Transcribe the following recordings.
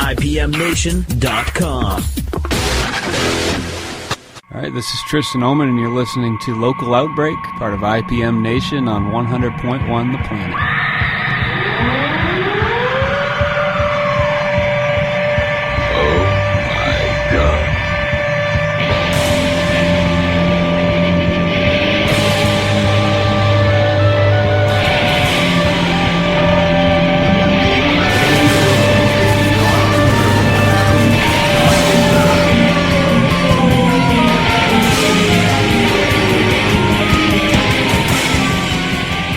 IPMNation.com. All right, this is Tristan Omand, and you're listening to Local Outbreak, part of IPM Nation on 100.1 The Planet.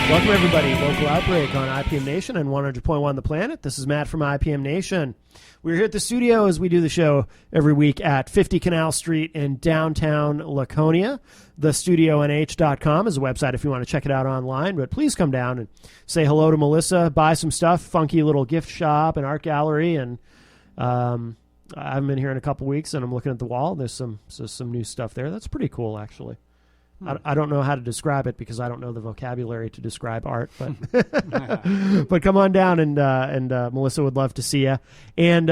Welcome, everybody. Local Outbreak on IPM Nation and 100.1 The Planet. This is Matt from IPM Nation. We're here at the studio as we do the show every week at 50 Canal Street in downtown Laconia. TheStudioNH.com is a website if you want to check it out online, but please come down and say hello to Melissa, buy some stuff, funky little gift shop and art gallery, and I haven't been here in a couple weeks, and I'm looking at the wall. There's some new stuff there. That's pretty cool, actually. I don't know how to describe it because I don't know the vocabulary to describe art, but but come on down and Melissa would love to see you. And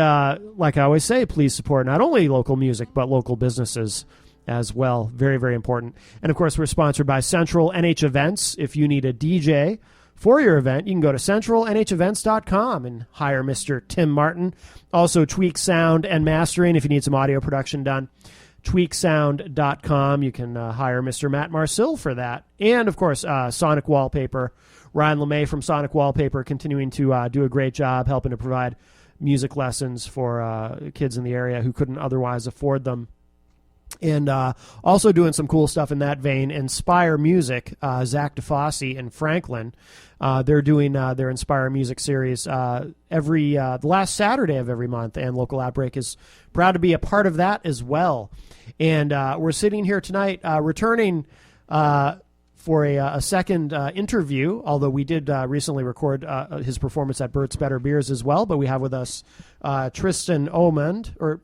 like I always say, please support not only local music but local businesses as well. Very, very important. And of course, we're sponsored by Central NH Events. If you need a DJ for your event, you can go to centralnhevents.com and hire Mr. Tim Martin. Also, Tweak Sound and Mastering if you need some audio production done. tweaksound.com. You can hire Mr. Matt Marcil for that. And, of course, Sonic Wallpaper. Ryan LeMay from Sonic Wallpaper continuing to do a great job helping to provide music lessons for kids in the area who couldn't otherwise afford them. And also doing some cool stuff in that vein, Inspire Music, Zach DeFosse and Franklin. They're doing their Inspire Music series the last Saturday of every month, and Local Outbreak is proud to be a part of that as well. And we're sitting here tonight returning for a second interview, although we did recently record his performance at Bert's Better Beers as well. But we have with us Tristan Omand, or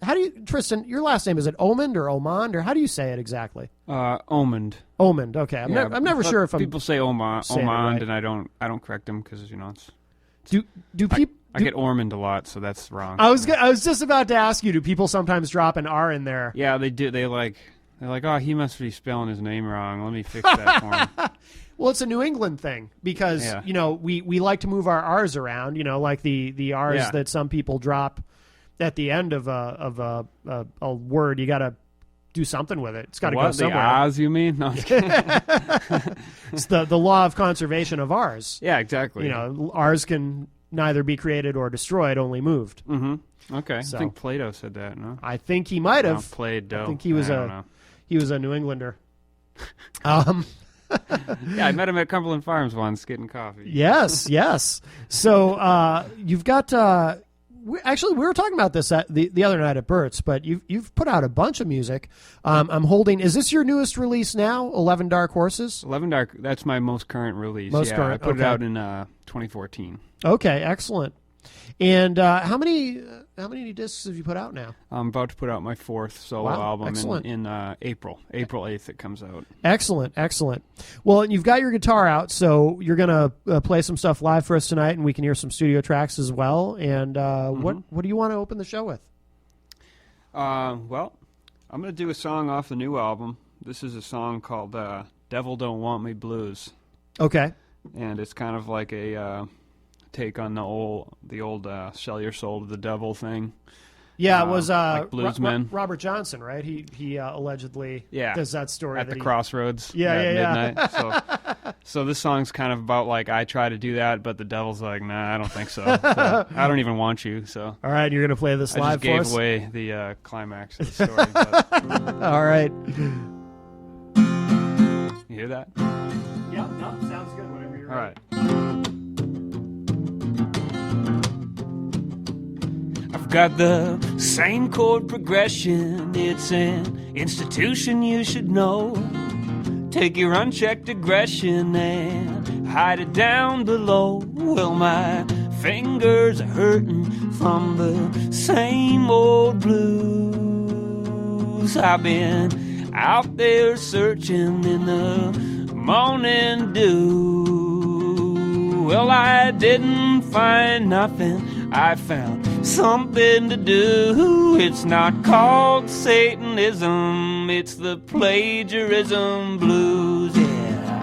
Tristan, your last name, is it Omand or Omand, or how do you say it exactly? Omand. Omand, okay. I'm never sure if people say Omand, right. and I don't correct them because it's do people. I get Ormond a lot, so that's wrong. I was just about to ask you, do people sometimes drop an R in there? Yeah, they do. They're like, oh, he must be spelling his name wrong. Let me fix that for him. Well, it's a New England thing because, we like to move our R's around, like the R's that some people drop at the end of a word. You got to do something with it. It's got to go somewhere. The R's, you mean? No, it's the law of conservation of R's. Yeah, exactly. R's can neither be created or destroyed, only moved. Mm-hmm. Okay. So, I think Plato said that, no? I think he might have. Play-Doh. I think he was a New Englander. Yeah, I met him at Cumberland Farms once getting coffee. Yes. So you've got... we were talking about this the other night at Bert's, but you've put out a bunch of music. I'm holding... Is this your newest release now, 11 Dark Horses? 11 Dark... That's my most current release. Current, I put it out in 2014. Okay, excellent. And how many discs have you put out now? I'm about to put out my fourth solo album in April. April 8th it comes out. Excellent. Well, you've got your guitar out, so you're going to play some stuff live for us tonight, and we can hear some studio tracks as well. And what do you want to open the show with? Well, I'm going to do a song off the new album. This is a song called Devil Don't Want Me Blues. Okay. And it's kind of like a... take on the old sell your soul to the devil thing. Yeah, it was like bluesmen. Robert Johnson, right? He allegedly does that story at the crossroads. Yeah. Midnight. So this song's kind of about like I try to do that, but the devil's like, nah, I don't think so. I don't even want you. So all right, you're gonna play this live for us. I just gave away the climax of the story. But... all right. You hear that? Yeah, no, sounds good. Whenever you're ready. All right. Got the same chord progression. It's an institution you should know. Take your unchecked aggression and hide it down below. Well, my fingers are hurting from the same old blues. I've been out there searching in the morning dew. Well, I didn't find nothing I found something to do. It's not called Satanism, it's the plagiarism blues, yeah.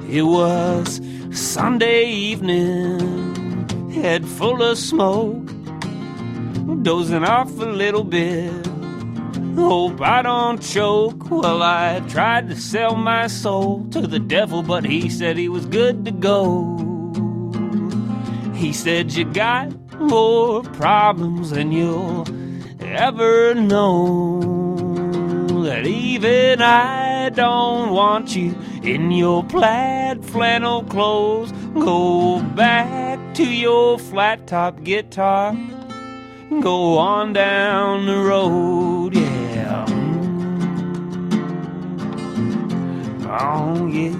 It was Sunday evening, head full of smoke, dozing off a little bit, hope I don't choke. Well, I tried to sell my soul to the devil, but he said he was good to go. He said, you got more problems than you'll ever know, that even I don't want you in your plaid flannel clothes. Go back to your flat top guitar, go on down the road, yeah. Oh, yeah.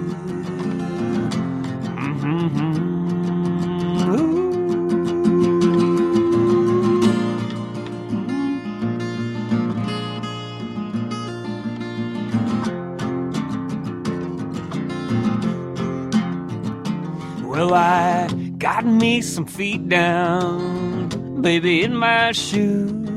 Ooh. Well, I got me some feet down, baby, in my shoes.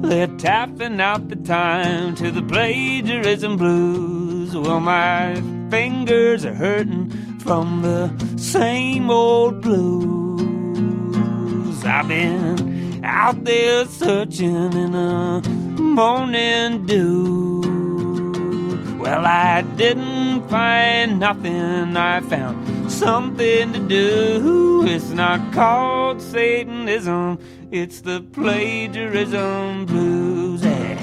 They're tapping out the time to the plagiarism blues. Well, my fingers are hurting from the same old blues. I've been out there searching in the morning dew. Well, I didn't find nothing, I found something to do. It's not called Satanism, it's the plagiarism blues, yeah.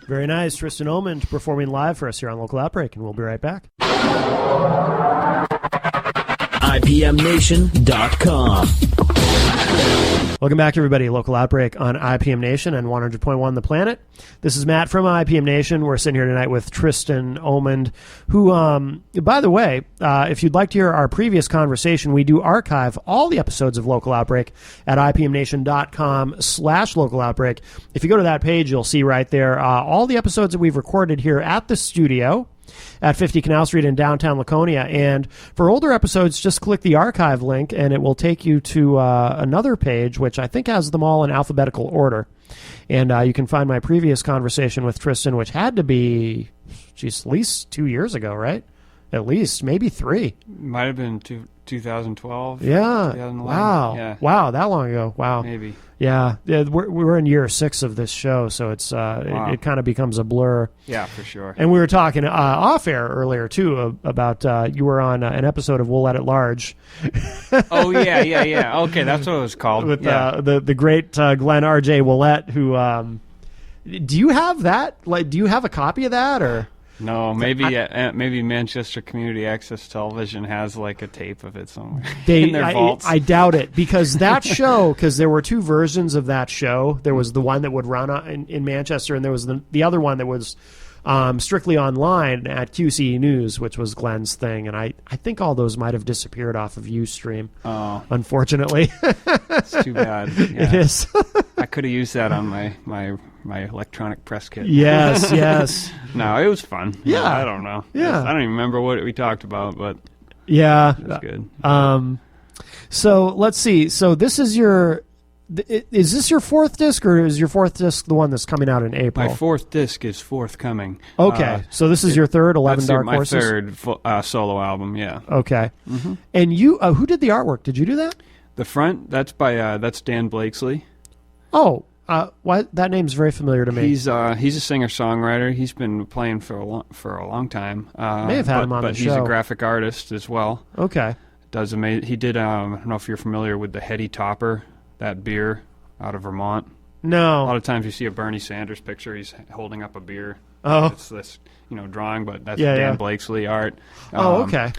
Very nice. Tristan Omand performing live for us here on Local Outbreak, and we'll be right back. IPMNation.com. Welcome back, everybody. Local Outbreak on IPM Nation and 100.1 The Planet. This is Matt from IPM Nation. We're sitting here tonight with Tristan Omand, who, by the way, if you'd like to hear our previous conversation, we do archive all the episodes of Local Outbreak at IPMNation.com/Local Outbreak. If you go to that page, you'll see right there all the episodes that we've recorded here at the studio at 50 Canal Street in downtown Laconia. And for older episodes, just click the archive link, and it will take you to another page, which I think has them all in alphabetical order. And you can find my previous conversation with Tristan, which had to be, at least 2 years ago, right? At least, maybe 3. Might have been 2012. Yeah. 2011. Wow. Yeah. Wow, that long ago. Wow. Maybe. Yeah. We're in year 6 of this show, so it's Wow. it kind of becomes a blur. Yeah, for sure. And we were talking off air earlier too about you were on an episode of We'll Let It Large. Oh yeah. Okay, that's what it was called. With the great Glenn R.J. Willett, who do you have that? Like, do you have a copy of that or? No, maybe maybe Manchester Community Access Television has like a tape of it somewhere in their vaults. I doubt it, because that show, because there were 2 versions of that show. There was the one that would run in Manchester, and there was the other one that was strictly online at QCE News, which was Glenn's thing. And I think all those might have disappeared off of Ustream, unfortunately. It's too bad. Yeah. It is. I could have used that on my electronic press kit. Yes. No, it was fun. Yeah. I don't know. Yeah. I don't even remember what we talked about, but yeah, it was good. So let's see. So this is is this your 4th disc, or is your 4th disc the one that's coming out in April? My 4th disc is forthcoming. Okay, so this is your 3rd, 11 Dark Horses? My 3rd solo album, yeah. Okay. Mm-hmm. And you, who did the artwork? Did you do that? The front, that's by that's Dan Blakesley. Oh, that name's very familiar to me. He's a singer-songwriter. He's been playing for a long time. May have had him on the show. But he's a graphic artist as well. Okay. does amazing. He did. I don't know if you're familiar with the Heady Topper, that beer out of Vermont. No. A lot of times you see a Bernie Sanders picture, he's holding up a beer. Oh. It's this, drawing, but that's Yeah, Dan yeah. Blakesley art. Oh, okay.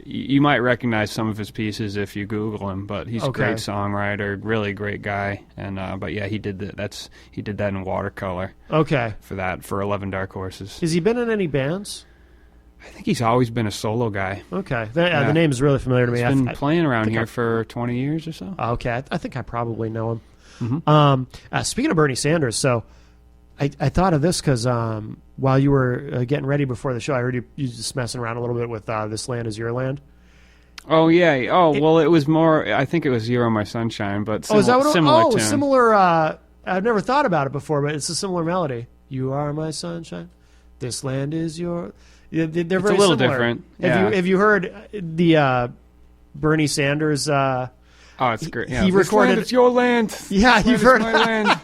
You might recognize some of his pieces if you Google him, but he's a Okay. great songwriter, really great guy. And but yeah, he did that in watercolor Okay. for 11 Dark Horses. Has he been in any bands? I think he's always been a solo guy. Okay. The name is really familiar to me. He's been I playing around think here I- for 20 years or so. Okay. I think I probably know him. Mm-hmm. Speaking of Bernie Sanders, so I thought of this because while you were getting ready before the show, I heard you just messing around a little bit with This Land Is Your Land. Oh, yeah. Well, it was more, I think it was Zero My Sunshine, but Is that what similar tune. similar. I've never thought about it before, but it's a similar melody. You are my sunshine. This land is your. They're It's very a little similar. different. Yeah. Have you heard the Bernie Sanders? Oh, it's great. Yeah. He This recorded- land is your land. Yeah, This you've land heard. is my land.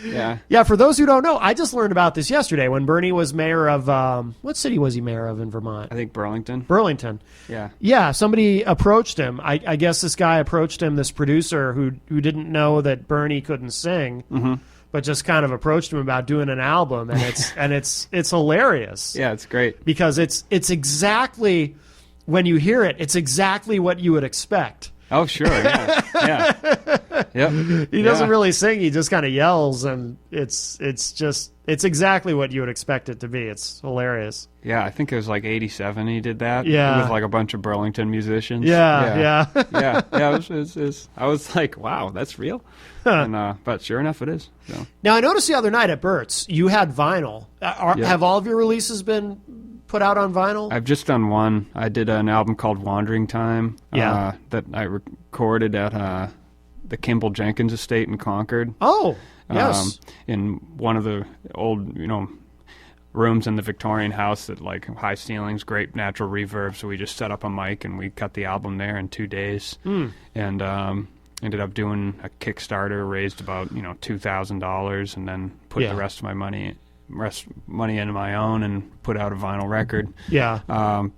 Yeah. Yeah, for those who don't know, I just learned about this yesterday when Bernie was mayor of what city was he mayor of in Vermont? I think Burlington. Burlington. Yeah. Yeah, somebody approached him. I guess this guy approached him, this producer who didn't know that Bernie couldn't sing, but just kind of approached him about doing an album, and it's hilarious. Yeah, it's great. Because it's exactly, when you hear it, it's exactly what you would expect. Oh, sure. Yeah. Yeah. Yep. He doesn't really sing; he just kind of yells, and it's exactly what you would expect it to be. It's hilarious. Yeah, I think it was like 87 he did that. Yeah. With like a bunch of Burlington musicians. Yeah. Yeah. I was like, wow, that's real. And, but sure enough, it is. So. Now I noticed the other night at Burt's, you had vinyl. Yeah. Have all of your releases been put out on vinyl? I've just done one. I did an album called Wandering Time. Yeah. That I recorded at the Kimball Jenkins estate in Concord. Oh, yes. In one of the old, rooms in the Victorian house that like high ceilings, great natural reverb. So we just set up a mic and we cut the album there in 2 days. And ended up doing a Kickstarter, raised about $2,000, and then put the rest of my money into my own and put out a vinyl record. Yeah.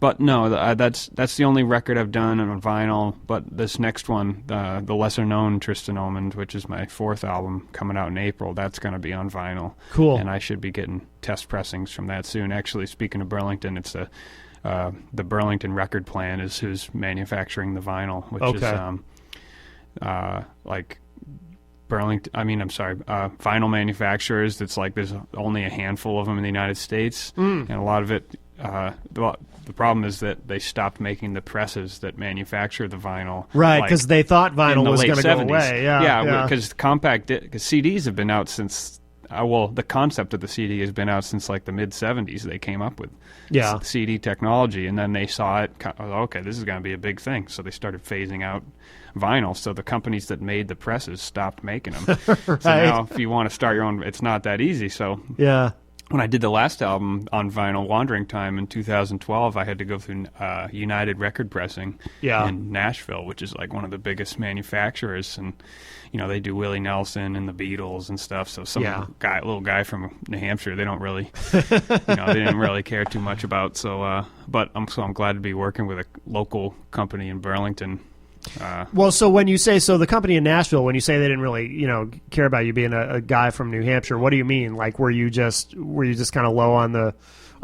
But no, that's the only record I've done on vinyl. But this next one, the lesser known Tristan Omand, which is my 4th album coming out in April, that's going to be on vinyl. Cool. And I should be getting test pressings from that soon. Actually, speaking of Burlington, it's the Burlington Record Plant is who's manufacturing the vinyl, which is like Burlington. Vinyl manufacturers. It's like there's only a handful of them in the United States, and a lot of it. The problem is that they stopped making the presses that manufacture the vinyl. Right, because they thought vinyl was going to go 70s. away. Yeah, because because CDs have been out since. The concept of the CD has been out since like the mid 70s. They came up with CD technology, and then they saw it. Okay, this is going to be a big thing, so they started phasing out vinyl. So the companies that made the presses stopped making them. Right. So now, if you want to start your own, it's not that easy. So yeah. When I did the last album on vinyl, Wandering Time, in 2012, I had to go through United Record Pressing in Nashville, which is like one of the biggest manufacturers, and they do Willie Nelson and the Beatles and stuff. So some little guy from New Hampshire, they don't really, they didn't really care too much about. So, but I'm glad to be working with a local company in Burlington. So when you say the company in Nashville, when you say they didn't really, care about you being a guy from New Hampshire, what do you mean? Like, were you just kind of low on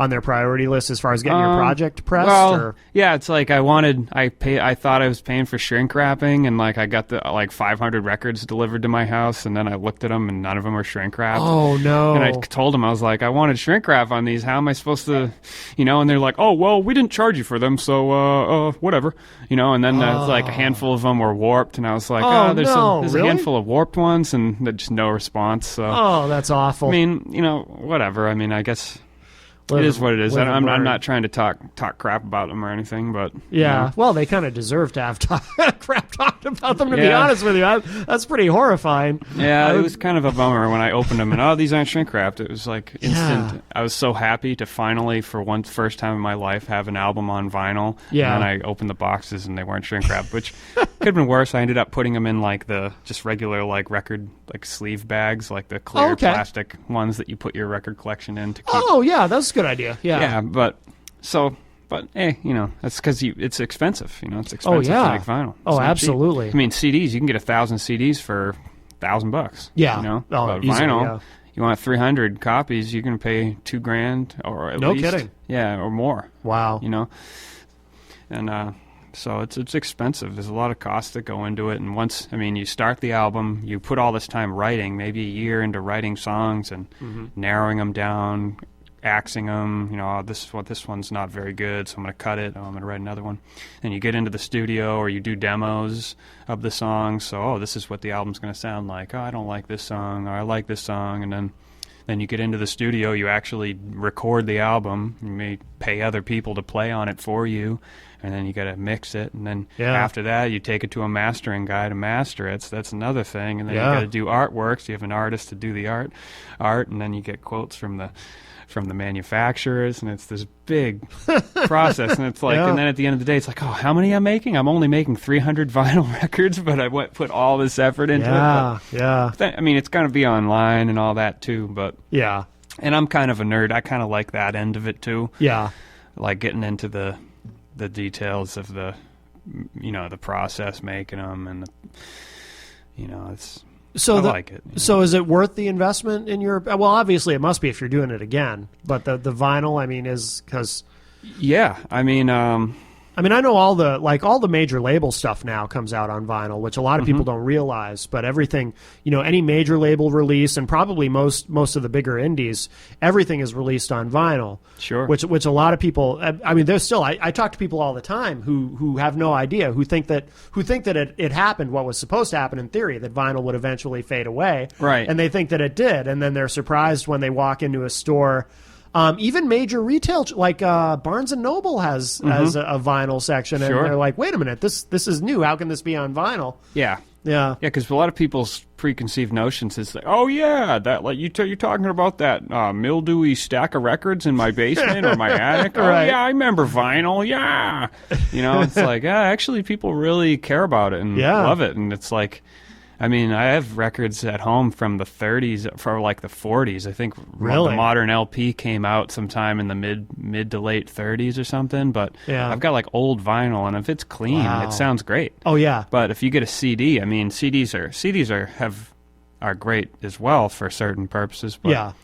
their priority list as far as getting your project pressed? Well, yeah, it's like I thought I was paying for shrink wrapping, and like I got the 500 records delivered to my house, and then I looked at them, and none of them were shrink wrapped. Oh no! And I told them, I was like, I wanted shrink wrap on these. How am I supposed to, And they're like, oh well, we didn't charge you for them, so whatever, And then it's like a handful of them were warped, and I was like, there's really? a handful of warped ones, and just no response. So that's awful. I mean, whatever. I mean, I guess. It is what it is. I'm not trying to talk crap about them or anything, but yeah. Well, they kind of deserve to have crap talked about them. To be honest with you, that's pretty horrifying. Yeah, it was kind of a bummer when I opened them and these aren't shrink wrapped. It was like instant. Yeah. I was so happy to finally, for first time in my life, have an album on vinyl. Yeah. And then I opened the boxes and they weren't shrink wrapped, which could have been worse. I ended up putting them in like the just regular record sleeve bags, like the clear plastic ones that you put your record collection in to keep. Oh yeah, that's a good idea. Yeah. Yeah, but so But that's because it's expensive. It's expensive to make vinyl. It's not absolutely. cheap. I mean, CDs, you can get 1,000 CDs for $1,000. Yeah. But easily, vinyl, you want 300 copies, you can pay $2,000 or at least. No kidding. Yeah, or more. Wow. And so it's expensive. There's a lot of costs that go into it. And once, you start the album, you put all this time writing, maybe a year into writing songs and narrowing them down, axing them. This one's not very good, so I'm going to cut it. I'm going to write another one. And you get into the studio or you do demos of the songs. So, this is what the album's going to sound like. Oh, I don't like this song, or I like this song. And then you get into the studio, you actually record the album. You may pay other people to play on it for you. And then you got to mix it, and then after that, you take it to a mastering guy to master it. So that's another thing. And then you got to do artwork. So you have an artist to do the art, and then you get quotes from the manufacturers, and it's this big process. And it's like, and then at the end of the day, it's like, how many I'm making? I'm only making 300 vinyl records, but I put all this effort into it. But, it's going to be online and all that too. But and I'm kind of a nerd. I kind of like that end of it too. Yeah, like getting into the details of the process making them, and it's I like it. So is it worth the investment in your? Well, obviously it must be if you're doing it again. But the vinyl, is because. Yeah, I know all the major label stuff now comes out on vinyl, which a lot of people don't realize. But everything, any major label release, and probably most of the bigger indies, everything is released on vinyl. Sure. Which a lot of people, there's still, I talk to people all the time who have no idea, who think that it happened what was supposed to happen in theory, that vinyl would eventually fade away. Right. And they think that it did, and then they're surprised when they walk into a store. Even major retail, like Barnes & Noble has a vinyl section, and they're like, wait a minute, this is new. How can this be on vinyl? Yeah. Because a lot of people's preconceived notions is like, that you're talking about that mildewy stack of records in my basement or my attic. Right. Oh, yeah, I remember vinyl. Yeah. It's like, actually people really care about it and love it. And it's like, I have records at home from the 30s, for like the 40s. I think the modern LP came out sometime in the mid to late 30s or something. But I've got like old vinyl, and if it's clean, it sounds great. Oh yeah. But if you get a CD, CDs are great as well for certain purposes. But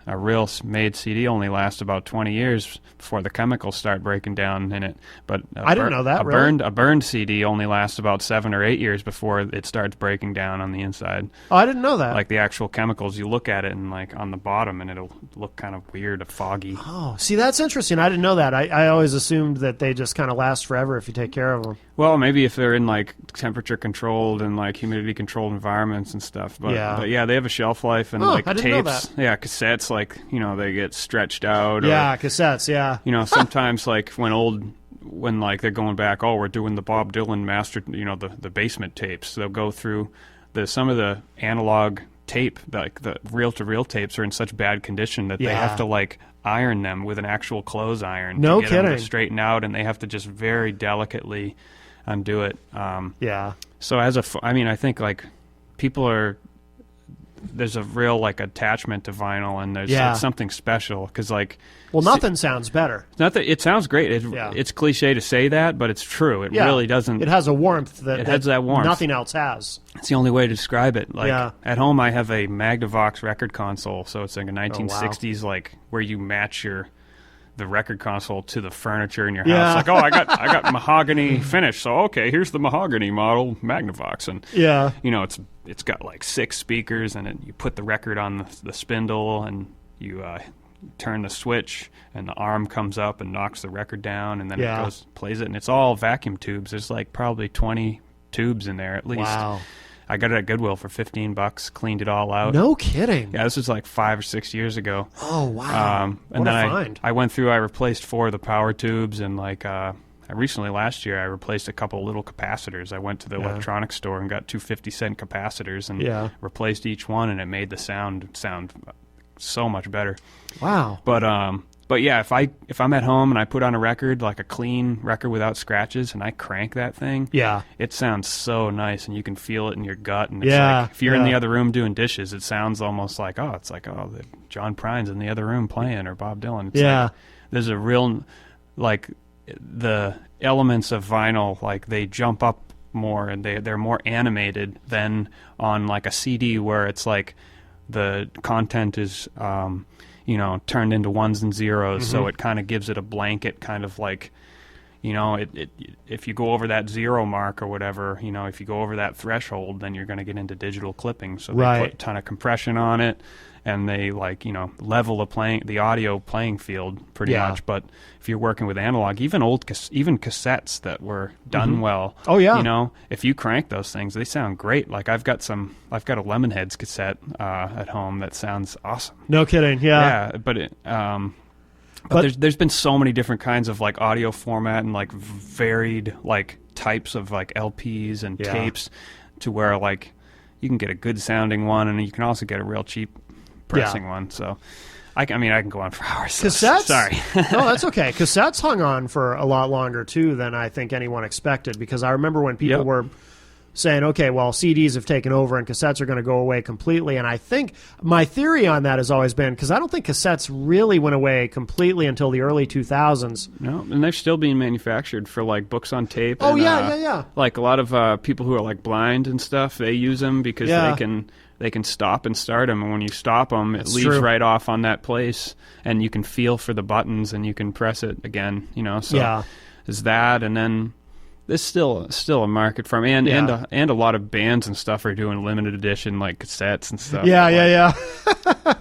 a real made CD only lasts about 20 years before the chemicals start breaking down in it. But I didn't know that. A burned CD only lasts about 7 or 8 years before it starts breaking down on the inside. Oh, I didn't know that. Like the actual chemicals, you look at it and like on the bottom, and it'll look kind of weird, foggy. Oh, see, that's interesting. I didn't know that. I always assumed that they just kind of last forever if you take care of them. Well, maybe if they're in like temperature controlled and like humidity controlled environments and stuff. But they have a shelf life, and like tapes. Yeah, cassettes, like they get stretched out. Cassettes. Yeah. Sometimes like when like they're going back, we're doing the Bob Dylan master, the basement tapes. They'll go through some of the analog tape, like the reel-to-reel tapes, are in such bad condition that they have to like iron them with an actual clothes iron to get them to straighten out, and they have to just very delicately undo it. So I think like people are. There's a real like attachment to vinyl, and it's something special because like nothing sounds better. It sounds great. It's cliche to say that, but it's true. It really doesn't. It has a warmth that has that warmth nothing else has. It's the only way to describe it. Like at home, I have a Magnavox record console, so it's like a 1960s like where you match the record console to the furniture in your house. Like, I got mahogany finish, so okay, here's the mahogany model Magnavox, and it's got like 6 speakers, and you put the record on the spindle, and you turn the switch, and the arm comes up and knocks the record down, and then it plays it, and it's all vacuum tubes. There's like probably 20 tubes in there at least. Wow. I got it at Goodwill for $15, cleaned it all out. No kidding. Yeah, this was like 5 or 6 years ago. Oh, wow. And then I went through, I replaced 4 of the power tubes, and like recently last year I replaced a couple little capacitors. I went to the electronics store and got 2 50-cent capacitors and replaced each one, and it made the sound so much better. Wow. But yeah, if I'm at home and I put on a record, like a clean record without scratches, and I crank that thing, it sounds so nice, and you can feel it in your gut. And it's like, if you're in the other room doing dishes, it sounds almost like, John Prine's in the other room playing, or Bob Dylan. It's like, there's a real like the elements of vinyl, like they jump up more and they're more animated than on like a CD where it's like the content is turned into ones and zeros, so it kind of gives it a blanket kind of like, if you go over that zero mark or whatever, if you go over that threshold, then you're going to get into digital clipping. So they put a ton of compression on it, and they level the audio playing field pretty much. But if you're working with analog, even even cassettes that were done well, if you crank those things, they sound great. Like I've got a Lemonheads cassette at home that sounds awesome. No kidding. Yeah. Yeah, but there's been so many different kinds of like audio format and like varied like types of like LPs and tapes, to where like you can get a good sounding one and you can also get a real cheap pressing one. So I can go on for hours. Cassettes? Sorry. No, that's okay. Cassettes hung on for a lot longer too than I think anyone expected, because I remember when people were saying, okay, well, CDs have taken over and cassettes are going to go away completely. And I think my theory on that has always been, because I don't think cassettes really went away completely until the early 2000s. No, and they're still being manufactured for like books on tape. Oh, and, yeah. Like a lot of people who are like blind and stuff, they use them because they can stop and start them. And when you stop them, it leaves right off on that place. And you can feel for the buttons and you can press it again, So there's that. And then there's still a market for them, and a lot of bands and stuff are doing limited edition like cassettes and stuff. Yeah.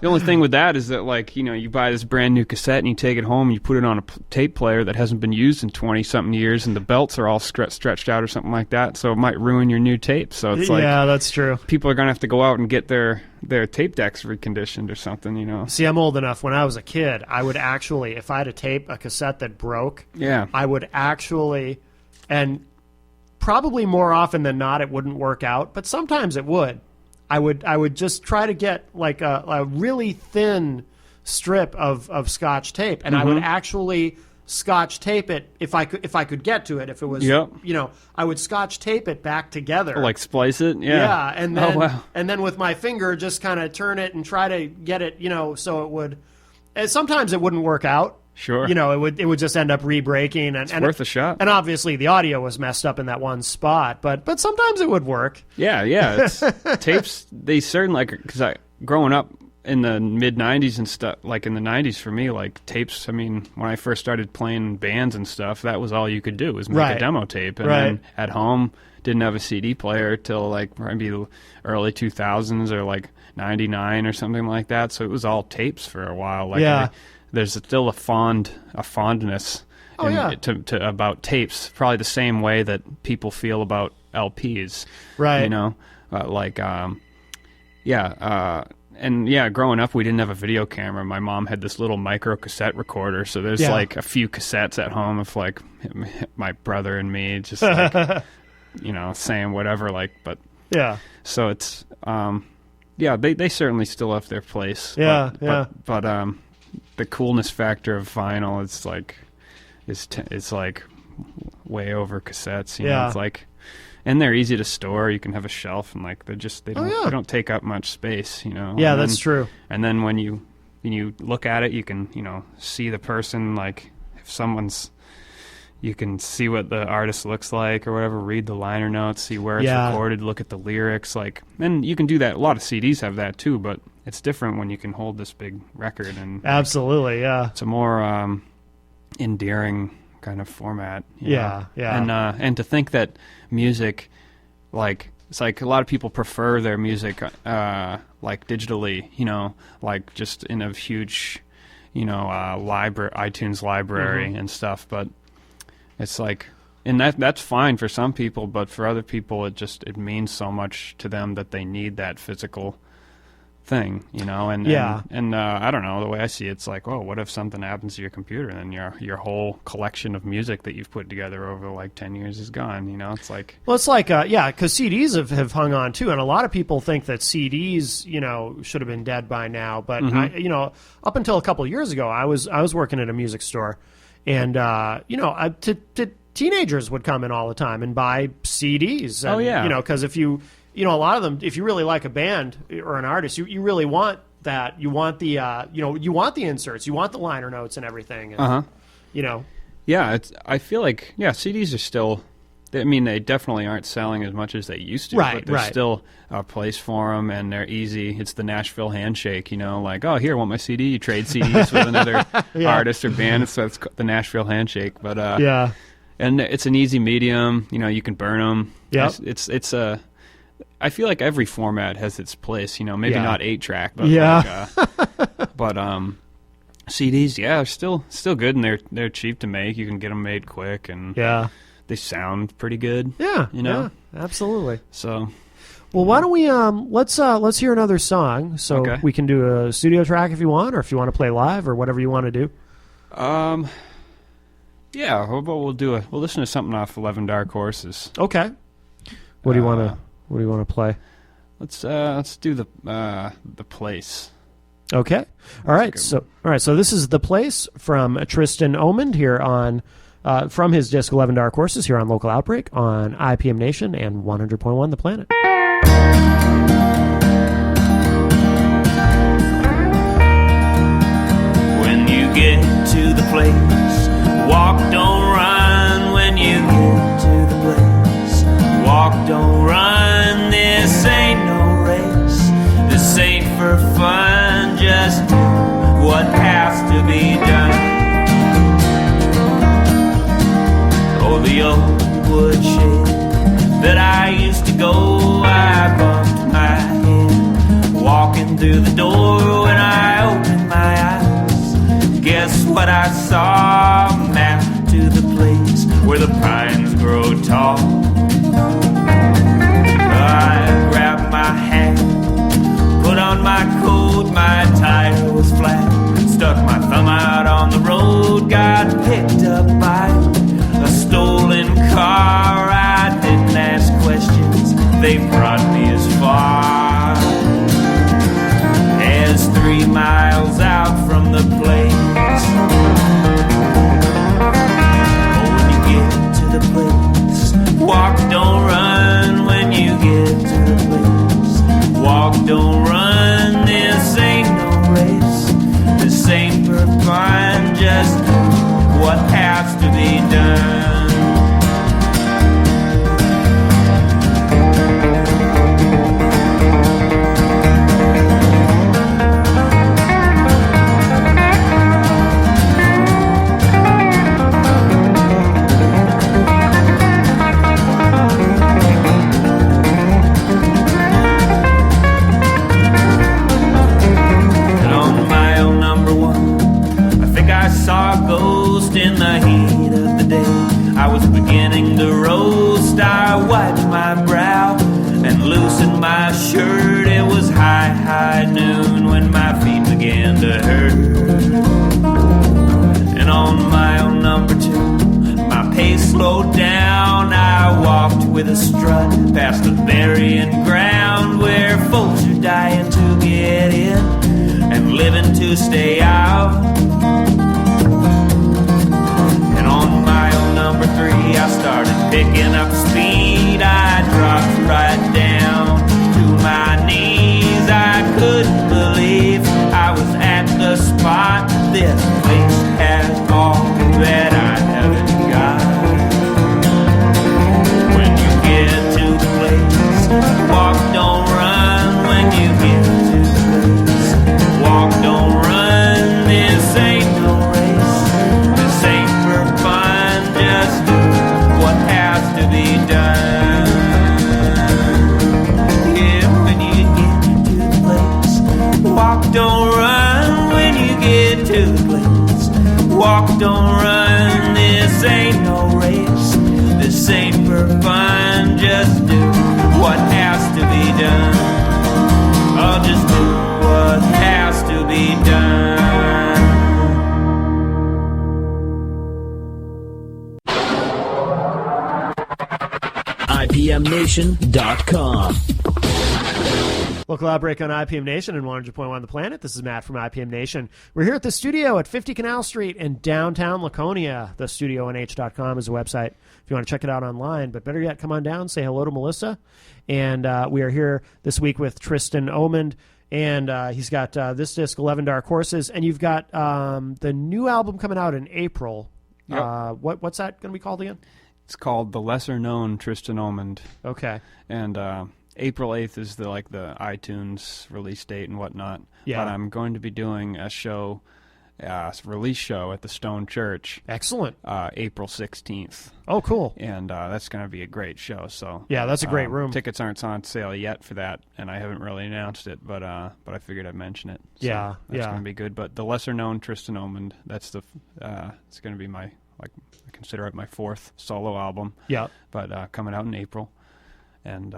The only thing with that is that like you buy this brand new cassette and you take it home and you put it on a tape player that hasn't been used in 20-something years, and the belts are all stretched out or something like that, so it might ruin your new tape. So it's like, yeah, that's true. People are gonna have to go out and get their tape decks reconditioned or something. See, I'm old enough. When I was a kid, I would actually, if I had a cassette that broke, I would actually. And probably more often than not, it wouldn't work out, but sometimes it would. I would just try to get like a really thin strip of Scotch tape, and I would actually Scotch tape it if I could get to it. If it was, I would Scotch tape it back together, like splice it, and then and then with my finger just kind of turn it and try to get it, so it would. And sometimes it wouldn't work out. Sure. It would just end up re-breaking. It's worth a shot. And obviously the audio was messed up in that one spot, but sometimes it would work. Yeah. It's, tapes, they certainly, because growing up in the mid-'90s and stuff, like in the 90s for me, like tapes, I mean, when I first started playing bands and stuff, that was all you could do was make a demo tape. And then at home, didn't have a CD player till like maybe the early 2000s or like 99 or something like that. So it was all tapes for a while. Like there's still a fondness to about tapes, probably the same way that people feel about LPs, right? Growing up, we didn't have a video camera. My mom had this little micro cassette recorder, so there's like a few cassettes at home of like my brother and me, just like saying whatever, like. But so it's they certainly still have their place. But the coolness factor of vinyl is like way over cassettes. It's like, and they're easy to store. You can have a shelf, and like they don't take up much space. Yeah, that's true. And then when you look at it, you can see the person. Like if you can see what the artist looks like or whatever. Read the liner notes, see where it's recorded, look at the lyrics. Like, and you can do that. A lot of CDs have that too, but it's different when you can hold this big record. And absolutely, it's a more endearing kind of format. And to think that music, like, it's like a lot of people prefer their music like digitally, like just in a huge library, iTunes library and stuff. But it's like, and that's fine for some people, but for other people it means so much to them that they need that physical thing, and I don't know, the way I see it, it's like, oh, what if something happens to your computer and then your whole collection of music that you've put together over like 10 years is gone. It's like, well, it's like because CDs have hung on too, and a lot of people think that CDs should have been dead by now, but up until a couple of years ago, I was working at a music store, and teenagers would come in all the time and buy CDs, and, because if you a lot of them, if you really like a band or an artist, you really want that. You want the you want the inserts, you want the liner notes and everything. And, Yeah, I feel like CDs are still. I mean, they definitely aren't selling as much as they used to, Right, but there's right. still a place for them, and they're easy. It's the Nashville handshake, like, oh, here, want my CD? You trade CDs with another artist or band, so it's the Nashville handshake. But yeah, and it's an easy medium. You can burn them. Yeah, it's a. I feel like every format has its place. Maybe not 8-track, but but CDs, are still good, and they're cheap to make. You can get them made quick, and they sound pretty good. Yeah, yeah, absolutely. So, well, why don't we let's hear another song, so we can do a studio track if you want, or if you want to play live, or whatever you want to do. Yeah, we'll listen to something off 11 Dark Horses. Okay. What do you want to play? Let's do the Place. Okay. All right. So this is The Place from Tristan Omand here on from his disc 11 Dark Horses here on Local Outbreak on IPM Nation and 100.1 The Planet. When you get to the place, walk, don't run. When you get to the place, walk, don't run. This ain't no race, this ain't for fun. Just do what has to be done. Oh, the old woodshed that I used to go, I bumped my head walking through the door. When I opened my eyes, guess what I saw? A map to the place where the pines grow tall. I grabbed my hat, put on my coat, my tire was flat, stuck my thumb out on the road, got picked up by a stolen car. I didn't ask questions, they brought me as far as 3 miles out from the place. Oh, when you get to the place, walk, don't run. When you get to the place, walk, don't run. This ain't no race, this ain't for fun. Just what has to be done. In the heat of the day, I was beginning to roast. I wiped my brow and loosened my shirt. It was high noon when my feet began to hurt. And on mile number 2, my pace slowed down. I walked with a strut past the burying ground where folks are dying to get in and living to stay out. Number 3, I started picking up speed. I dropped right down to my knees. I couldn't believe I was at the spot. This place has all that I haven't got. When you get to the place, walk, don't run. When you get to the place, walk, don't run. This ain't no race, this ain't for fun. Just do what has to be done. Yeah, when you get to the place, walk, don't run. When you get to the place, walk, don't run. This ain't no race, this ain't for fun. Just do what has to be done. Oh, just do what has to be done. IPMNation.com. Local Outbreak on IPM Nation and 100.1 The Planet. This is Matt from IPM Nation. We're here at the studio at 50 Canal Street in downtown Laconia. The studionh.com is a website if you want to check it out online. But better yet, come on down, say hello to Melissa. And we are here this week with Tristan Omand. And he's got this disc, 11 Dark Horses. And you've got the new album coming out in April. Yep. What's that going to be called again? It's called The Lesser Known Tristan Omand. Okay. And April 8th is the iTunes release date and whatnot. Yeah. But I'm going to be doing a show, release show at the Stone Church. Excellent. April 16th. Oh, cool. And that's going to be a great show. So yeah, that's a great room. Tickets aren't on sale yet for that, and I haven't really announced it, but I figured I'd mention it. So yeah, that's going to be good. But The Lesser Known Tristan Omand, that's it's going to be my, I consider it my 4th solo album. Yeah. But coming out in April. And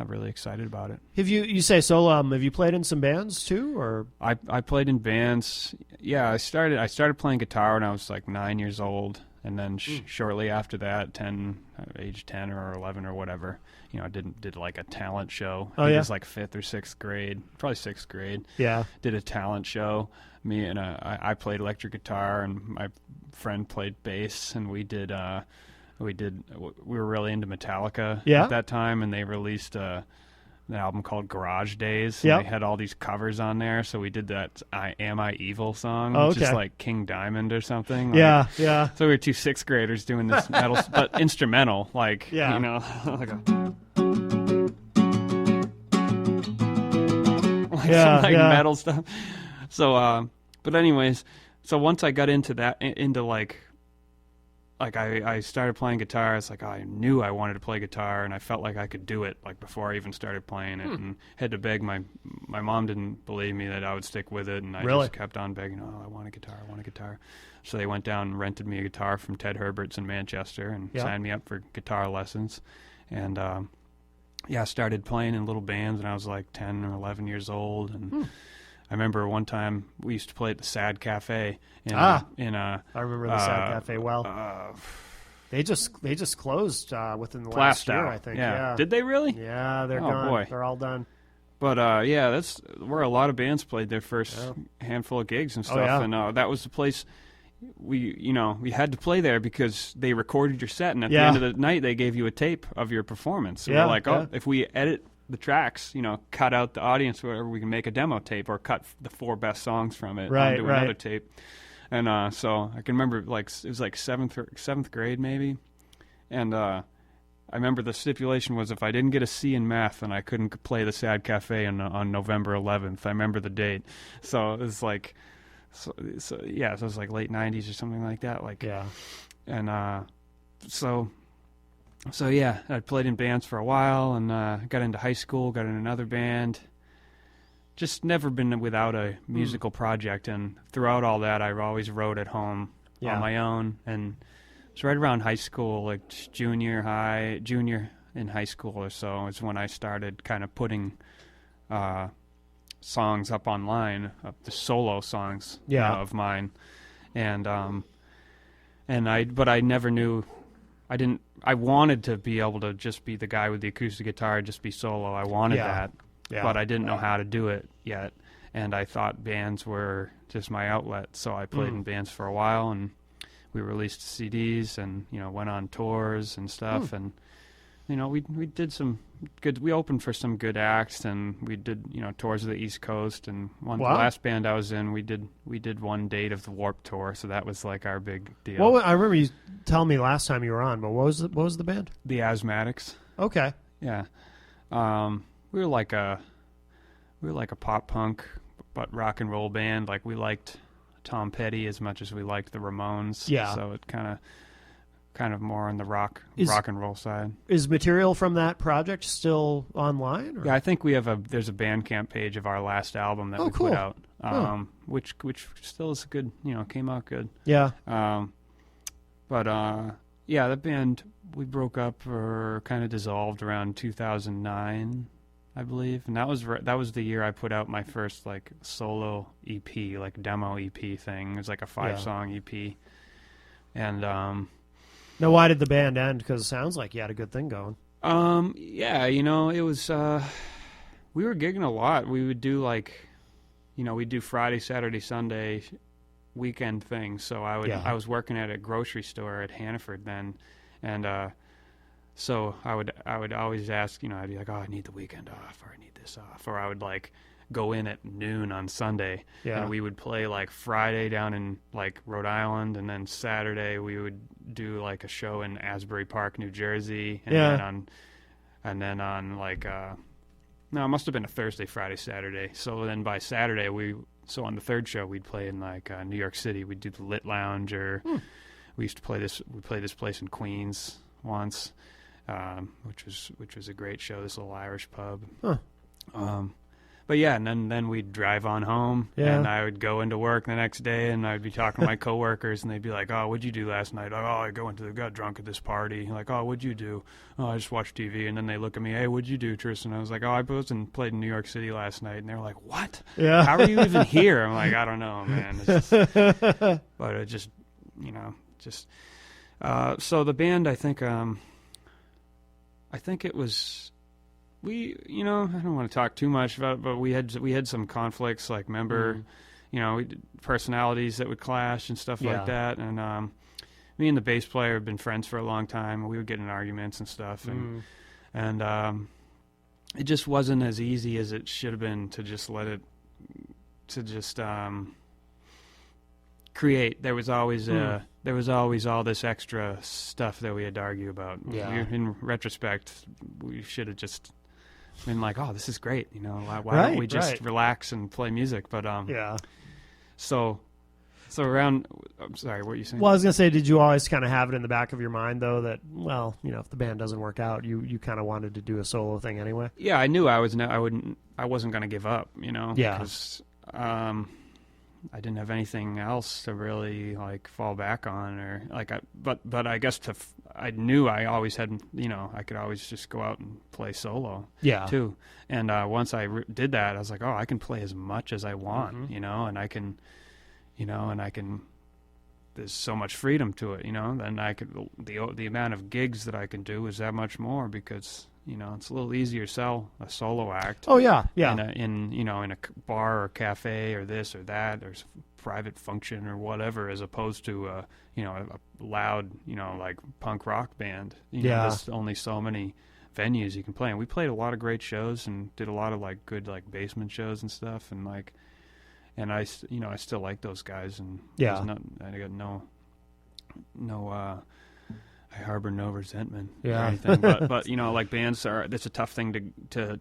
really excited about it. Have you say solo album? Have you played in some bands too, or? I played in bands. Yeah, I started playing guitar when I was like 9 years old, and then shortly after that, age 10 or 11 or whatever, I did like a talent show. Oh, It yeah? was like 5th or 6th grade, probably 6th grade. Yeah. Did a talent show. Me and I played electric guitar, and my friend played bass, and we were really into Metallica Yeah. at that time, and they released an album called Garage Days, and Yep. they had all these covers on there, so we did that Am I Evil song, Oh, which is okay. like King Diamond or something. Yeah, yeah. So we were 2 6th graders doing this metal, but instrumental, like, Yeah. like Yeah, some yeah. metal stuff. So, but anyways, so once I got into that, I started playing guitar. It's like I knew I wanted to play guitar, and I felt like I could do it like before I even started playing it, and had to beg. My mom didn't believe me that I would stick with it, and I Really? just kept on begging. Oh, I want a guitar. So they went down and rented me a guitar from Ted Herbert's in Manchester, and Yeah. signed me up for guitar lessons, and I started playing in little bands when I was like 10 or 11 years old, and I remember one time we used to play at the Sad Cafe in I remember the Sad Cafe well. They just closed within the last year, I think. Yeah. Did they really? Yeah, they're Oh, gone. boy. They're all done. But that's where a lot of bands played their first handful of gigs and stuff. yeah. And that was the place we had to play there because they recorded your set, and at the Yeah. end of the night they gave you a tape of your performance. So Yeah, we're like, yeah. if we edit the tracks, cut out the audience, whatever, we can make a demo tape or cut the 4 best songs from it Right, onto right. another tape. And so I can remember, like, it was like seventh grade maybe, and I remember the stipulation was if I didn't get a C in math, then I couldn't play the Sad Cafe on November 11th. I remember the date, so it was like, so it was like late 90s or something like that. Like, Yeah. and So yeah, I played in bands for a while, and got into high school, got in another band. Just never been without a musical project, and throughout all that, I always wrote at home Yeah. on my own. And it's right around high school, like junior in high school or so, is when I started kind of putting songs up online, the solo songs Yeah. of mine, and I never knew. I wanted to be able to just be the guy with the acoustic guitar, just be solo. I wanted Yeah. that, Yeah. but I didn't know how to do it yet. And I thought bands were just my outlet. So I played in bands for a while, and we released CDs and, went on tours and stuff. And, we did some good, we opened for some good acts, and we did, tours of the East Coast. And the Wow. last band I was in, we did one date of the Warped Tour. So that was like our big deal. Well, I remember you telling me last time you were on, but what was the band? The Asthmatics. Okay. Yeah. We were like a pop punk but rock and roll band. Like, we liked Tom Petty as much as we liked the Ramones. Yeah. So it kind of more on the rock and roll side. Is material from that project still online? Or? Yeah, I think there's a Bandcamp page of our last album that we cool. put out. Which still is good, came out good. Yeah. The band, we broke up or kind of dissolved around 2009, I believe, and that was the year I put out my first like solo EP, like demo EP thing. It was like a 5-song EP, and Now, why did the band end? Because it sounds like you had a good thing going. it was we were gigging a lot. We would do we'd do Friday, Saturday, Sunday weekend things. So I was working at a grocery store at Hannaford then, and so I would always ask, I'd be like, oh, I need the weekend off, or I need this off, or I would go in at noon on Sunday. Yeah. And we would play like Friday down in like Rhode Island, and then Saturday we would do like a show in Asbury Park, New Jersey, and then on like no, it must have been a Thursday, Friday, Saturday. So then by Saturday so on the third show we'd play in like New York City. We'd do the Lit Lounge, or we used to play this. We played this place in Queens once, which was a great show. This little Irish pub. Huh. But yeah, and then we'd drive on home, and I would go into work the next day, and I'd be talking to my coworkers, and they'd be like, "Oh, what'd you do last night?" "Oh, I got drunk at this party." Like, "Oh, what'd you do?" "Oh, I just watched TV." And then they look at me, "Hey, what'd you do, Tristan?" I was like, "Oh, I was and played in New York City last night." And they're like, "What? Yeah. How are you even here?" I'm like, "I don't know, man." It's just, but it just, so the band, I think it was. I don't want to talk too much about it, but we had some conflicts, like personalities that would clash and stuff like that. And me and the bass player have been friends for a long time, and we would get in arguments and stuff. And it just wasn't as easy as it should have been to just create. There was always all this extra stuff that we had to argue about. In retrospect, we should have just been like, "Oh, this is great, why don't we just relax and play music?" But so around, I'm sorry, what were you saying? Well, I was gonna say, did you always kind of have it in the back of your mind though that, well, if the band doesn't work out, you kind of wanted to do a solo thing anyway? Yeah, I knew I wasn't gonna give up, because I didn't have anything else to really like fall back on, or like but I guess I knew I always had, I could always just go out and play solo too. And once I did that, I was like, oh, I can play as much as I want, and I can, there's so much freedom to it, then I could, the amount of gigs that I can do is that much more, because it's a little easier to sell a solo act. Oh yeah. In a bar or cafe or this or that, or private function or whatever, as opposed to a loud, like punk rock band. There's only so many venues you can play, and we played a lot of great shows and did a lot of like good like basement shows and stuff, and like, and I still like those guys, and I got I harbor no resentment or anything, but like bands it's a tough thing to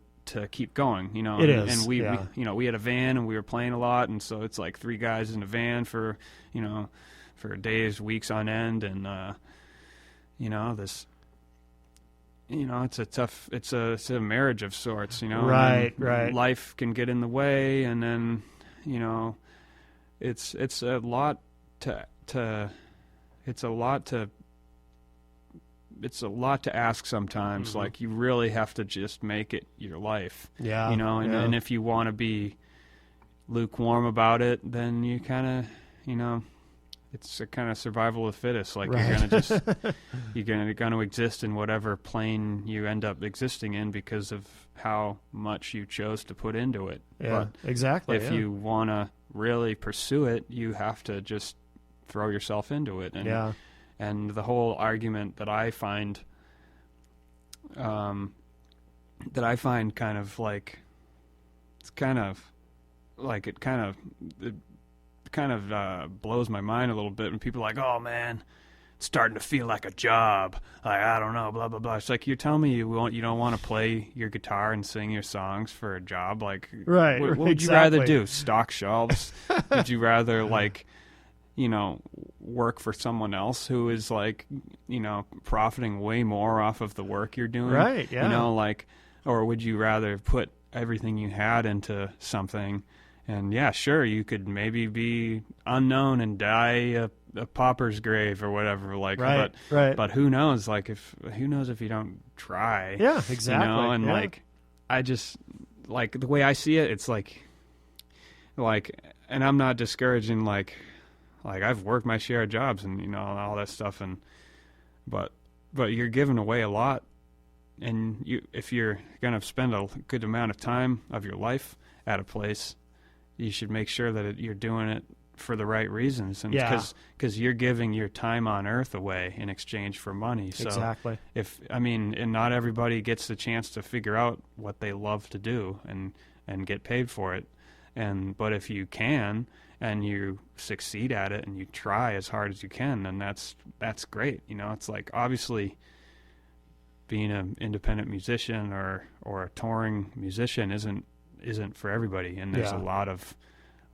keep going, It is. And we had a van, and we were playing a lot, and so it's like three guys in a van for days, weeks on end, and it's a marriage of sorts, Right. Life can get in the way, and then it's a lot to ask sometimes. Like, you really have to just make it your life. And if you want to be lukewarm about it, then you kind of, it's a kind of survival of the fittest. Like, you're going to just, you're going to exist in whatever plane you end up existing in because of how much you chose to put into it. Yeah, but exactly. If you want to really pursue it, you have to just throw yourself into it. And the whole argument that I find kind of like, it kind of blows my mind a little bit when people are like, "Oh man, it's starting to feel like a job. Like, I don't know, blah blah blah." It's like, you're telling me you don't want to play your guitar and sing your songs for a job? Like, what would you rather do? Stock shelves? Would you rather like, work for someone else who is like, profiting way more off of the work you're doing? Right. Yeah. Or would you rather put everything you had into something? And yeah, sure, you could maybe be unknown and die a pauper's grave or whatever. Like, right. But who knows? Like, who knows if you don't try? Yeah, exactly. And like, I just, like, the way I see it, it's like, and I'm not discouraging, like I've worked my share of jobs and all that stuff, but you're giving away a lot, and if you're gonna spend a good amount of time of your life at a place, you should make sure that you're doing it for the right reasons, and because you're giving your time on Earth away in exchange for money. So exactly. And not everybody gets the chance to figure out what they love to do, and and get paid for it. But if you can and you succeed at it and you try as hard as you can, then that's great. It's like, obviously being an independent musician or a touring musician isn't for everybody, and there's a lot of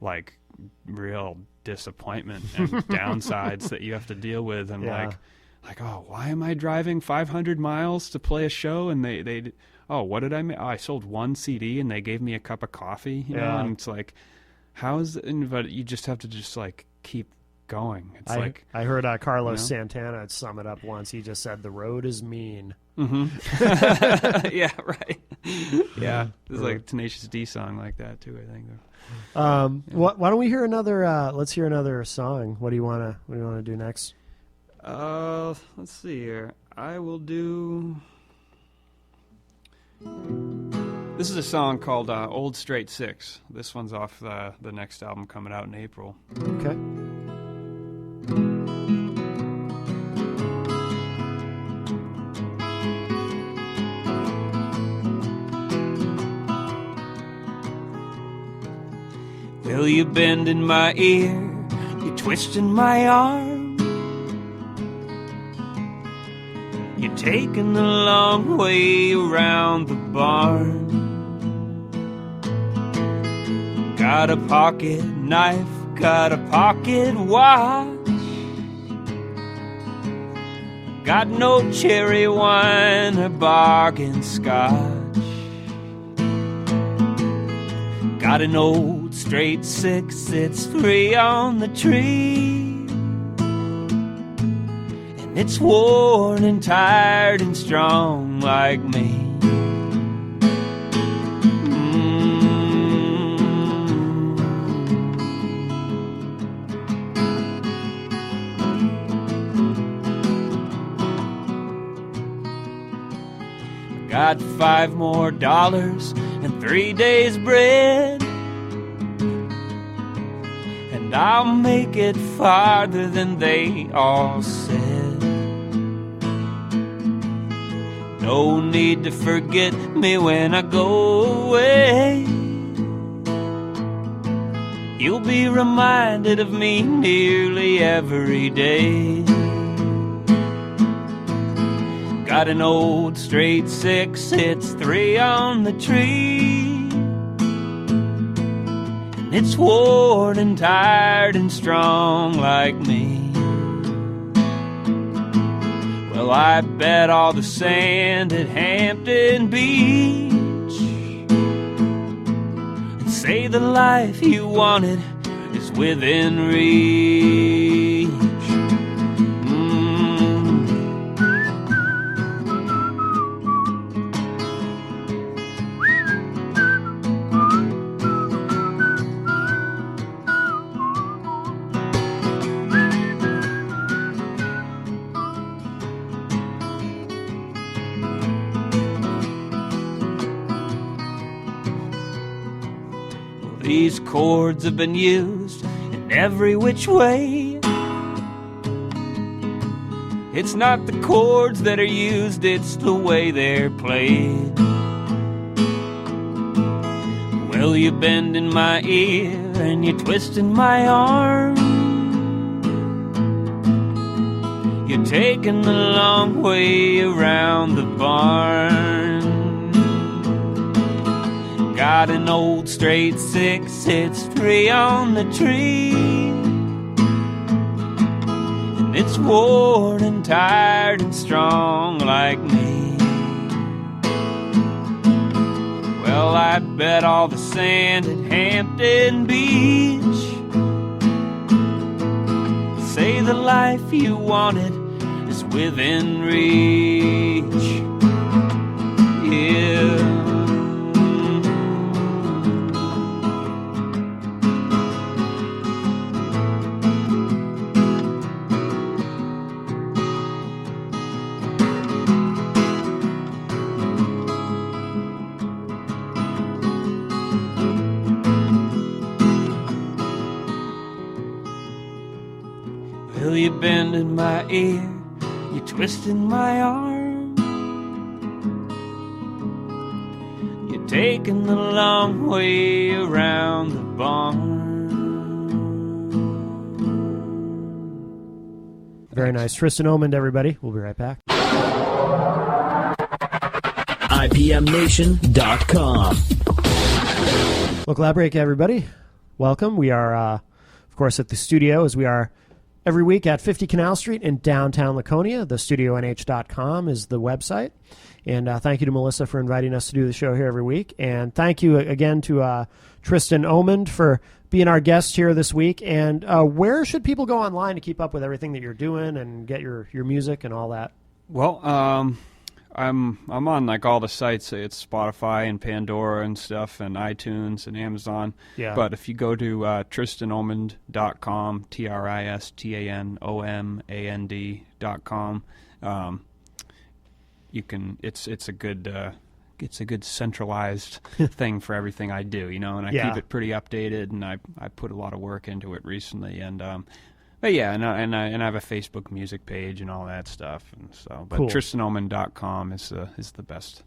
like real disappointment and downsides that you have to deal with, and like, oh, why am I driving 500 miles to play a show? And they oh, what did I make? Oh, I sold one CD and they gave me a cup of coffee, you know? And it's like, how is it? But you just have to just like keep going. It's I heard Carlos Santana sum it up once. He just said, "The road is mean." Mm-hmm. Yeah, right. Yeah, there's like a Tenacious D song like that too, I think. Why don't we hear another? Let's hear another song. What do you want to do next? Let's see here. I will do. This is a song called "Old Straight Six." This one's off the next album coming out in April. Okay. Well, you bend in my ear, you twist in my arm, you're taking the long way around the barn. Got a pocket knife, got a pocket watch, got no cherry wine or bargain scotch. Got an old straight six, it's 3 on the tree, and it's worn and tired and strong like me. Got $5 more and 3 days bread, and I'll make it farther than they all said. No need to forget me when I go away, you'll be reminded of me nearly every day. Got an old straight six, it's 3 on the tree, and it's worn and tired and strong like me. Well, I bet all the sand at Hampton Beach, and say the life you wanted is within reach. These chords have been used in every which way. It's not the chords that are used, it's the way they're played. Well, you bend in my ear and you twist in my arm, you're taking the long way around the barn. Got an old straight six, it's 3 on the tree, and it's worn and tired and strong like me. Well, I bet all the sand at Hampton Beach, say the life you wanted is within reach. Yeah. Well, you bend in my ear, you twist in my arm, you're taking the long way around the barn. Very nice. Tristan Omand, everybody. We'll be right back. IPMNation.com. Local Outbreak, everybody. Welcome. We are, of course, at the studio, as we are every week at 50 Canal Street in downtown Laconia. TheStudioNH.com is the website. And thank you to Melissa for inviting us to do the show here every week. And thank you again to Tristan Omand for being our guest here this week. And where should people go online to keep up with everything that you're doing and get your music and all that? Well, I'm on like all the sites. It's Spotify and Pandora and stuff, and iTunes and Amazon. Yeah. But if you go to tristanomand.com, Tristanomand.com, you can. It's a good centralized thing for everything I do, you know, and I keep it pretty updated, and I put a lot of work into it recently, and but yeah, and I have a Facebook music page and all that stuff, and so. But cool. tristanomand.com is the best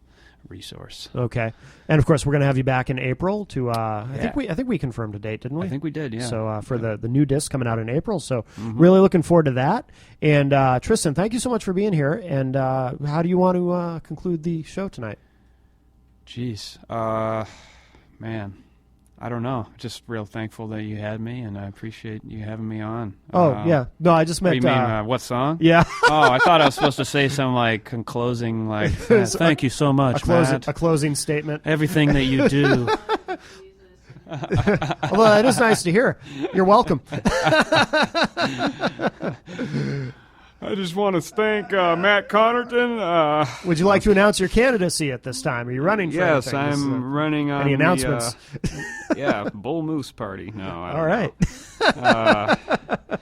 resource. Okay, and of course we're going to have you back in April to. I think we confirmed a date, didn't we? I think we did. Yeah. So for the new disc coming out in April, so really looking forward to that. And Tristan, thank you so much for being here. And how do you want to conclude the show tonight? Jeez, man. I don't know. Just real thankful that you had me, and I appreciate you having me on. Oh, yeah. No, I just meant... You mean what song? Yeah. Oh, I thought I was supposed to say some, like, closing, like, thank you so much, Matt. A closing statement. Everything that you do. Well, it is nice to hear. You're welcome. I just want to thank Matt Connarton. Would you like to announce your candidacy at this time? Are you running for anything? Yes, I'm running on any announcements? Bull Moose Party. No, I don't All right.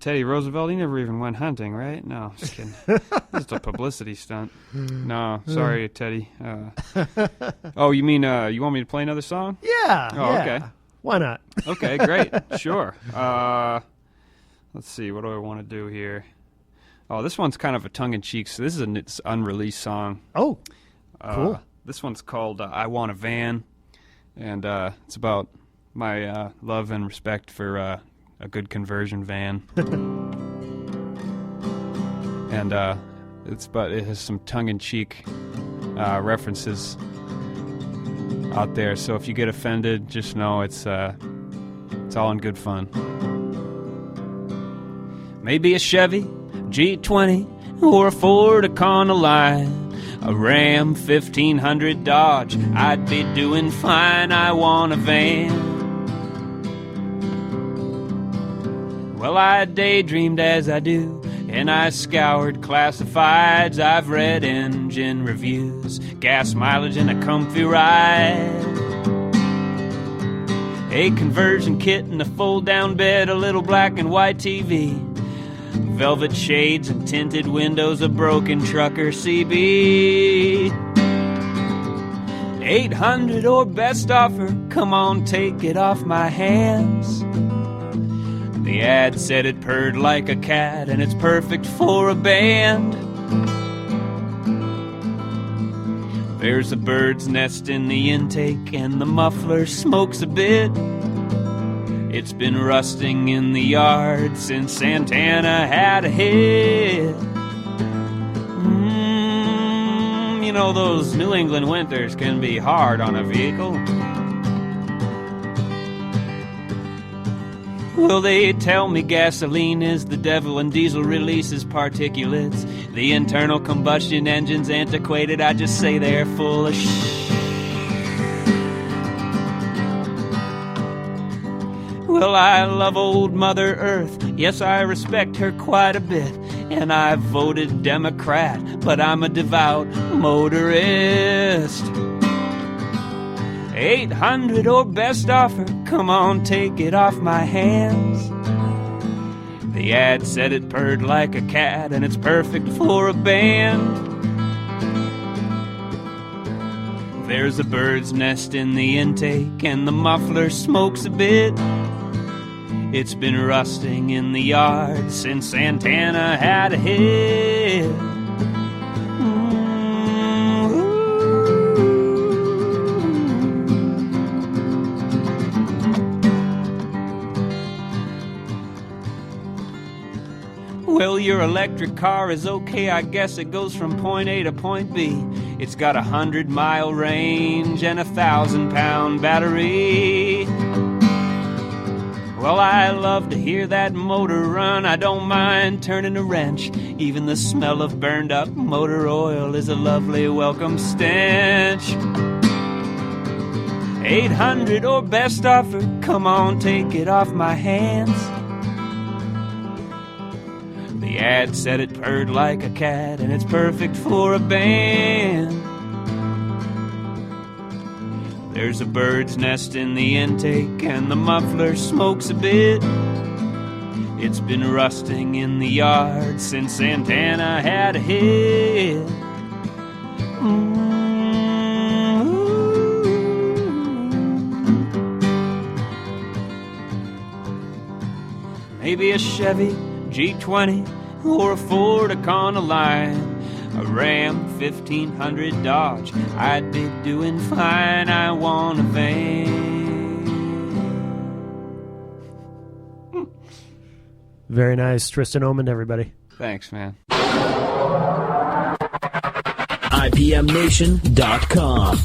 Teddy Roosevelt, he never even went hunting, right? No, just kidding. Just a publicity stunt. No, sorry, Teddy. Oh, you mean you want me to play another song? Yeah. Oh, yeah. okay. Why not? Okay, great. Sure. Let's see, what do I want to do here? Oh, this one's kind of a tongue-in-cheek, so this is an unreleased song. Oh, cool. This one's called I Want a Van, and it's about my love and respect for a good conversion van. And it has some tongue-in-cheek references out there, so if you get offended, just know it's all in good fun. Maybe a Chevy G20 or a Ford Econoline, a Ram 1500 Dodge, I'd be doing fine. I want a van. Well, I daydreamed as I do, and I scoured classifieds. I've read engine reviews, gas mileage and a comfy ride, a conversion kit and a fold-down bed, a little black and white TV, velvet shades and tinted windows, a broken trucker CB. 800 or best offer, come on, take it off my hands. The ad said it purred like a cat, and it's perfect for a band. There's a bird's nest in the intake, and the muffler smokes a bit. It's been rusting in the yard since Santana had a hit. You know, those New England winters can be hard on a vehicle. Well, they tell me gasoline is the devil and diesel releases particulates. The internal combustion engine's antiquated, I just say they're full of Well, I love old Mother Earth, yes, I respect her quite a bit, and I voted Democrat, but I'm a devout motorist. 800 or best offer, come on, take it off my hands. The ad said it purred like a cat, and it's perfect for a band. There's a bird's nest in the intake, and the muffler smokes a bit. It's been rusting in the yard since Santana had a hit. Well, your electric car is okay, I guess it goes from point A to point B. It's got 100-mile range and 1,000-pound battery. Well, I love to hear that motor run. I don't mind turning a wrench. Even the smell of burned up motor oil is a lovely welcome stench. 800 or best offer, come on, take it off my hands. The ad said it purred like a cat, and it's perfect for a band. There's a bird's nest in the intake, and the muffler smokes a bit. It's been rusting in the yard since Santana had a hit. Maybe a Chevy G20 or a Ford Econoline, a Ram 1500 Dodge, I'd be doing fine. I want a van. Very nice. Tristan Omand, everybody. Thanks, man. IPMNation.com.